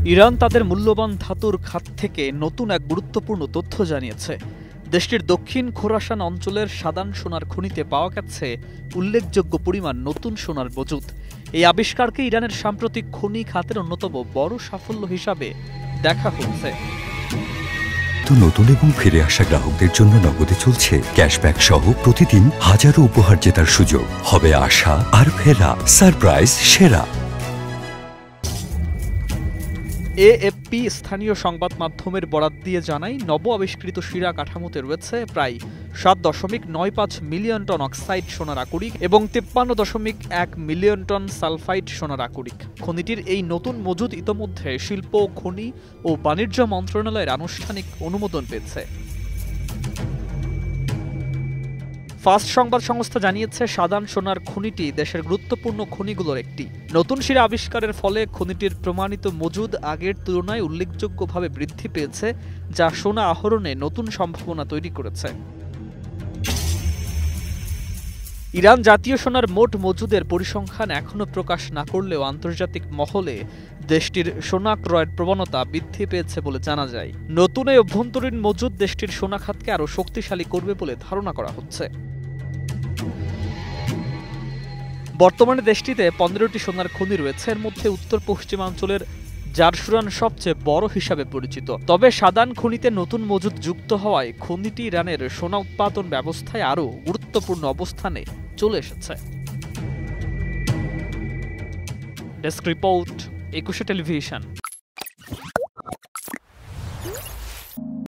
Iran তাদের মূল্যবান ধাতুর খাত থেকে নতুন এক গুরুত্বপূর্ণ তথ্য জানিয়েছে। দেশটির দক্ষিণ খোরাসান অঞ্চলের সাদান সোনার খনিতে পাওয়া গেছে উল্লেখযোগ্য পরিমাণ নতুন সোনার মজুদ। এই আবিষ্কারকে ইরানের সাম্প্রতিক খনি খাতের অন্যতম বড় সাফল্য হিসাবে দেখা হচ্ছে। নতুন এবং ফিরে আসা গ্রাহকদের জন্য নগদে চলছে ক্যাশব্যাক সহ প্রতিদিন হাজারো উপহার জেতার সুযোগ। হবে আশা আর ফেরা সারপ্রাইজ সেরা। এএফপি স্থানীয় সংবাদ মাধ্যমের বরাত দিয়ে জানায়, নব আবিষ্কৃত শিরা কাঠামোতে রয়েছে প্রায় 7.95 মিলিয়ন টন অক্সাইড সোনার আকরিক এবং 53.1 মিলিয়ন টন সালফাইড সোনার আকরিক। খনিটির এই নতুন মজুদ ইতোমধ্যে শিল্প, খনি ও বাণিজ্য মন্ত্রণালয়ের আনুষ্ঠানিক অনুমোদন পেয়েছে। ফার্স্ট সংবাদ সংস্থা জানিয়েছে, সাদান সোনার খনিটি দেশের গুরুত্বপূর্ণ খনিগুলোর একটি। নতুন শিরা আবিষ্কারের ফলে খনিটির প্রমাণিত মজুদ আগের তুলনায় উল্লেখযোগ্যভাবে বৃদ্ধি পেয়েছে, যা সোনা আহরণে নতুন সম্ভাবনা তৈরি করেছে। ইরান জাতীয় সোনার মোট মজুদের পরিসংখ্যান এখনও প্রকাশ না করলেও আন্তর্জাতিক মহলে দেশটির সোনা ক্রয়ের প্রবণতা বৃদ্ধি পেয়েছে বলে জানা যায়। নতুন এই অভ্যন্তরীণ মজুদ দেশটির সোনা খাতকে আরও শক্তিশালী করবে বলে ধারণা করা হচ্ছে। বর্তমানে দেশটিতে 15টি সোনার খনি রয়েছে। এর মধ্যে উত্তর পশ্চিমাঞ্চলের জারসুরান সবচেয়ে বড় হিসাবে পরিচিত। তবে সাদান খনিতে নতুন মজুদ যুক্ত হওয়ায় খনিটি ইরানের সোনা উৎপাদন ব্যবস্থায় আরও গুরুত্বপূর্ণ অবস্থানে চলে এসেছে। Desk report, 21 television.